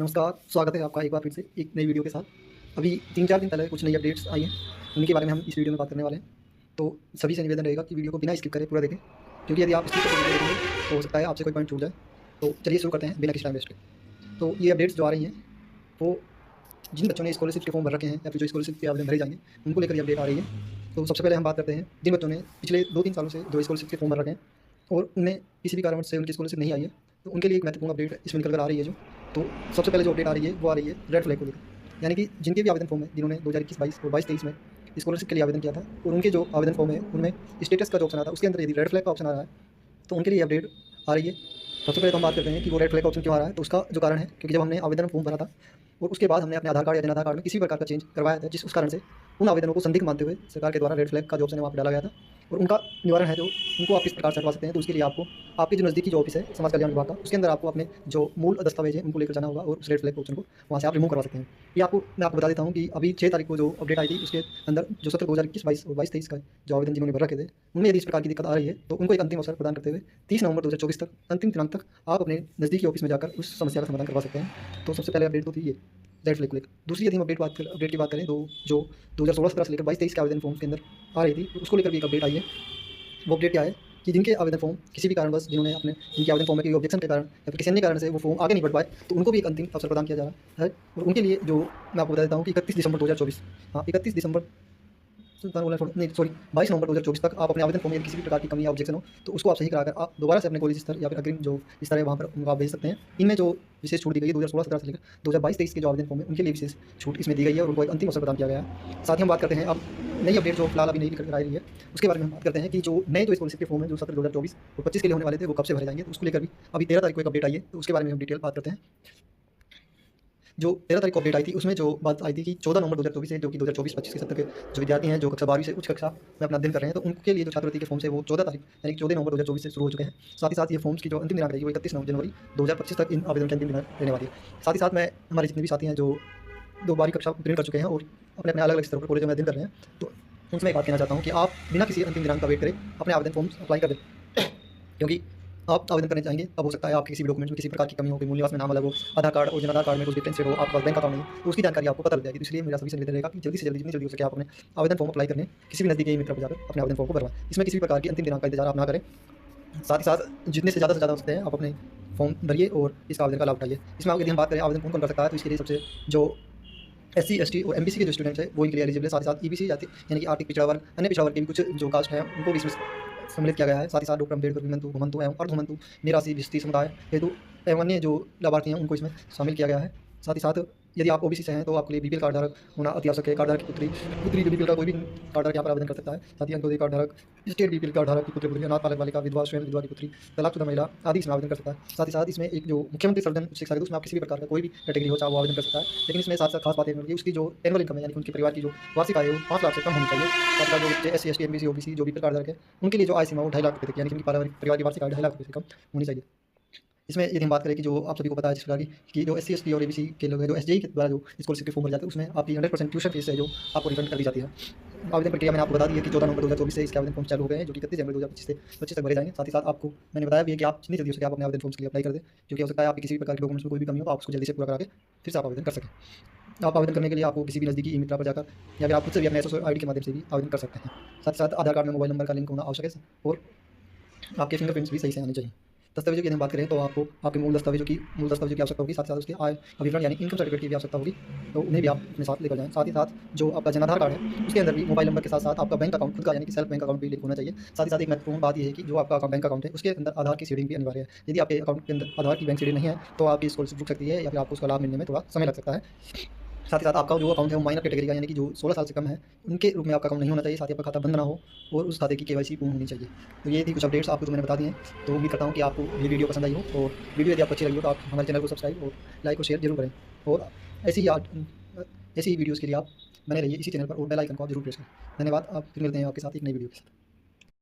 नमस्कार, स्वागत है आपका एक बार फिर से एक नई वीडियो के साथ। अभी 3-4 दिन पहले कुछ नई अपडेट्स आई हैं, उनके बारे में हम इस वीडियो में बात करने वाले हैं। तो सभी से निवेदन रहेगा कि वीडियो को बिना स्किप करे पूरा देखें, क्योंकि यदि आप स्किप करके वीडियो देखेंगे तो हो सकता है आपसे कोई पॉइंट छूट जाए। तो चलिए शुरू करते हैं बिना किसी टाइम वेस्ट के। तो ये अपडेट्स जो आ रही हैं, वो जिन बच्चों ने स्कॉलरशिप के फॉर्म भर रखे हैं या फिर जो स्कॉलरशिप के आवेदन भरे जाएंगे, उनको लेकर ये अपडेट आ रही है। तो सबसे पहले हम बात करते हैं जिन बच्चों ने पिछले 2-3 सालों से जो स्कॉलरशिप के फॉर्म भर रखे हैं और उनमें किसी भी कारणवश से उनकी स्कॉलरशिप नहीं आई है, तो उनके लिए एक महत्वपूर्ण अपडेट इसमें निकल कर आ रही है जो। तो सबसे पहले जो अपडेट आ रही है वो आ रही है रेड फ्लैग को लेकर, यानी कि जिनके भी आवेदन फॉर्म है, जिन्होंने 2021-22 और 22-23 में स्कॉलरशिप के लिए आवेदन किया था और उनके जो आवेदन फॉर्म है उनमें स्टेटस का जो ऑप्शन आता है उसके अंदर यदि रेड फ्लैग का ऑप्शन आ रहा है तो उनके लिए अपडेट आ रही है। सबसे पहले तो हम बात करते हैं कि वो रेड फ्लैग का ऑप्शन क्यों आ रहा है। तो उसका जो कारण है, क्योंकि जब हमने आवेदन फॉर्म भरा था और उसके बाद हमने अपने आधार कार्ड या जन आधार कार्ड में किसी भी प्रकार का चेंज करवाया था, जिस उस कारण से उन आवेदनों को संदिग्ध मानते हुए सरकार के द्वारा रेड फ्लैग का जो ऑप्शन है वहाँ पर डाला गया था। और उनका निवारण है जो उनको आप किस प्रकार से हटवा सकते हैं। तो उसके लिए आपको आपके जो नज़दीकी जो ऑफिस है समाज कल्याण विभाग का, उसके अंदर आपको अपने जो मूल दस्तावेज है उनको लेकर जाना होगा और उस रेड फ्लैग ऑप्शन को वहाँ से आप रिमूव करवा सकते हैं। ये मैं आपको बता देता हूँ कि अभी 6 तारीख को जो अपडेट आई थी उसके अंदर जो सत्र 2021-22 और 22-23 का जो आवेदन जिन्होंने भर रखे थे, उनमें यदि इस प्रकार की दिक्कत आ रही है तो उनको एक अंतिम अवसर प्रदान करते हुए 30 नवंबर 2024 तक, अंतिम दिनांक तक आप अपने नज़दीकी ऑफिस में जाकर उस समस्या का समाधान करवा सकते हैं। तो सबसे पहले अपडेट तो थी ये रेड फ्लैग को लेकर। दूसरी यदि हम अपडेट की बात करें तो जो 2016-17 से लेकर 22-23 के आवेदन फॉर्म के अंदर आ रही थी, तो उसको लेकर भी एक अपडेट आई है। वो अपडेट क्या है कि जिनके आवेदन फॉर्म किसी भी कारणवश जिन्होंने अपने जिनके आवेदन फॉर्म में कोई ऑब्जेक्शन के कारण या फिर किसी अन्य कारण से वो फॉर्म आगे नहीं बढ़ पाए, तो उनको भी एक अंतिम अवसर प्रदान किया जा रहा है। और उनके लिए जो मैं आपको बता देता हूँ कि 31 दिसंबर 2024, हाँ 31 दिसंबर नहीं सॉरी 22 नवंबर 2024 तक आप अपने आवेदन फॉर्म में किसी भी प्रकार की कमी या ऑब्जेक्शन हो तो उसको आप सही कराकर आप दोबारा से अपने कॉलेज स्तर या फिर अग्रिम जो स्तर है वहाँ पर उनको आप भेज सकते हैं। इनमें जो विशेष छूट दी गई है 2016-17 से लेकर 2022-23 के जो आवेदन फॉर्म है उनके लिए विशेष छूट इसमें दी गई है और उनको एक अंतिम अवसर प्रदान किया गया है। साथ ही हम बात करते हैं अब नई अपडेट जो फिलहाल अभी नई निकल कर आई रही है उसके बारे में हम बात करते हैं कि जो नए जो स्कॉलरशिप के फॉर्म है जो सत्र 2024 और 25 के लिए होने वाले थे वो कब से भरे जाएंगे। तो उसको लेकर भी अभी 13 तारीख को एक अपडेट आई है, तो उसके बारे में हम डिटेल बात करते हैं। जो 13 तारीख को अपडेट आई थी उसमें जो बात आई थी कि 14 नवंबर 2024 से जो कि 2024-25 के सत्र के जो विद्यार्थी हैं जो कक्षा 12वीं से उच्च कक्षा में अपना अध्ययन कर रहे हैं, तो उनके लिए जो छात्रवृत्ति के फॉर्म्स है वो 14 तारीख यानी कि 14 नवंबर 2024 से शुरू हो चुके हैं। साथ ही साथ ये फॉर्म्स की जो अंतिम दिनांक रहेगी वो 31 जनवरी 2025 तक इन आवेदन की अंतिम दिनांक रहने वाली है। साथ ही साथ मैं हमारे जितने भी साथी हैं जो 12वीं कक्षा उत्तीर्ण कर चुके हैं और अपने अपने अलग अलग स्तरों पर कॉलेजों में अध्ययन कर रहे हैं, तो उनसे मैं एक बात कहना चाहता हूँ कि आप बिना किसी अंतिम दिनांक का वेट करें अपने आवेदन फॉर्म्स अप्लाई कर दें, क्योंकि आप आवेदन करने चाहेंगे तब हो सकता है आपके किसी भी डॉक्यूमेंट में किसी प्रकार की कमी हो, कोई मूल्यवान में नाम अलग हो, आधार कार्ड और जन आधार कार्ड में कुछ डिफरेंस हो, आपके पास बैंक अकाउंट नहीं है, तो उसकी जानकारी आपको पता लग जाएगी। तो इसलिए मेरा सभी से निवेदन रहेगा कि जल्दी से जल्दी जितनी जल्दी हो सके आप अपने आवेदन फॉर्म अप्लाई करने किसी भी नज़दीकी मित्र पर जाकर अपने आवेदन फॉर्म को भरवाएं। इसमें किसी भी प्रकार की अंतिम दिनांक का इंतजार आप ना करें। साथ ही साथ जितने से ज़्यादा हो सकते हैं आप अपने फॉर्म भरिए और इस आवेदन का लाभ उठाइए। इसमें यदि हम बात करें आवेदन कौन कर सकता है, तो इसके लिए सबसे जो SC, ST और MBC के जो स्टूडेंट्स हैं वो इनके लिए एलिजिबल है। साथ ही साथ EBC जाति यानी कि आर्थिक पिछड़ा वर्ग, अन्य पिछड़ा वर्ग के भी कुछ जो कास्ट है उनको भी इसमें सम्मिलित किया गया है। साथ ही साथ डॉक्टर अम्बेडकर विमंतु घुमंतु एवं अर्धघुमंतु निराश्री भिस्ती समुदाय हेतु एवं अन्य जो लाभार्थी हैं उनको इसमें शामिल किया गया है। साथ ही साथ यदि आप OBC से हैं तो आपके लिए BPL कार्ड धारक होना अति आवश्यक है। कार्ड धारक की पुत्री BPL का कोई भी कार्ड धारक यहाँ पर आवेदन कर सकता है। साथ ही अंत्योदय कार्ड धारक, स्टेट BPL कार्ड धारक की पुत्री, अनाथ बालक बालिका, विधवा, स्वयं विधवा की पुत्री, तलाकशुदा महिला आदि इसमें आवेदन कर सकता है। साथ ही साथ इसमें एक जो मुख्यमंत्री सर्वजन उच्च शिक्षा हेतु उसमें आप किसी भी प्रकार का कोई भी कैटेगरी हो चाहे वो आवेदन कर सकता है। लेकिन इसमें साथ साथ खास बात है कि उसकी जो एनुअल इनकम है यानी कि उनके परिवार की जो वार्षिक आय है वो 5 लाख से कम होनी चाहिए। साथ ही साथ जो बच्चे SC, ST, MBC, OBC जो BPL कार्ड धारक है उनके लिए जो आय सीमा वो 2.5 लाख रुपये तक यानी कि उनकी परिवार की वार्षिक आय 2.5 लाख रुपये से कम होनी चाहिए। इसमें यदि हम बात करें कि जो आप सभी को पता है जिस प्रकार की जो SC, ST और ABC के लोग हैं जो SJI के द्वारा जो स्कॉलरशिप के फॉर्म भर जाते हैं उसमें आपकी 100% ट्यूशन फीस है जो आपको रिफंड कर दी जाती है। आवेदन प्रक्रिया मैंने आपको बता दी है कि 14 नवंबर 2024 से इसके आवेदन फॉर्म चालू हो गए हैं जो कि 31 जनवरी 2025 से 25 तक भरे जाएंगे। साथ ही साथ आपको मैंने बताया भी है कि आप जितनी जल्दी हो सके आप अपने आवेदन फॉर्म्स के लिए अप्लाई कर दें, क्योंकि हो सकता है आपके किसी भी प्रकार के डॉक्यूमेंट्स में कोई भी कमी हो तो आप उसको जल्दी से पूरा करा के फिर से आप आवेदन कर सकें। आप आवेदन करने के लिए आपको किसी भी नज़दीकी ई-मित्रा पर जाकर या फिर आप खुद से भी अपने SSO ID के माध्यम से भी आवेदन कर सकते हैं। साथ ही साथ आधार कार्ड में मोबाइल नंबर का लिंक होना आवश्यक है और आपके फिंगरप्रिंट्स भी सही से आने चाहिए। दस्तावेजों की हम बात करें तो आपको आपके मूल दस्तावेजों की आवश्यकता होगी। साथ ही साथ उसके आय विवरण यानी इनकम सर्टिफिकेट की भी आवश्यकता होगी, तो उन्हें भी आप अपने साथ लेकर जाएँ। साथ ही साथ जो आपका जन आधार कार्ड है उसके अंदर भी मोबाइल नंबर के साथ साथ आपका बैंक अकाउंट खुद का यानी कि सेल्फ बैंक अकाउंट भी लिंक होना चाहिए। साथ ही साथ एक महत्वपूर्ण बात ये है कि जो आपका बैंक अकाउंट है उसके अंदर आधार की सीडिंग भी अनिवार्य है। यदि आपके अकाउंट के अंदर आधार की बैंक सीडिंग नहीं है तो आपकी स्कॉलरशिप रुक सकती है या फिर आपको उसका लाभ मिलने में थोड़ा समय लग सकता है। साथ ही साथ आपका जो अकाउंट है वो माइनर कैटेगरी का यानी कि जो 16 साल से कम है उनके रूप में आपका अकाउंट नहीं होना चाहिए। साथ ही आपका खाता बंद ना हो और उस खाते की KYC पूर्ण होनी चाहिए। तो ये थी कुछ अपडेट्स आपको जो मैंने बता दी हैं। तो उम्मीद करता हूँ कि आपको ये वीडियो पसंद आई हो, और वीडियो यदि आपको अच्छी लगी हो तो आप हमारे चैनल को सब्सक्राइब और लाइक और शेयर जरूर करें। और ऐसी ही वीडियोज़ के लिए आप बने रहिए इसी चैनल पर और बेल आइकन को आप जरूर प्रेस करें। धन्यवाद। आप फिर मिलते हैं आपके साथ एक नई वीडियो के साथ।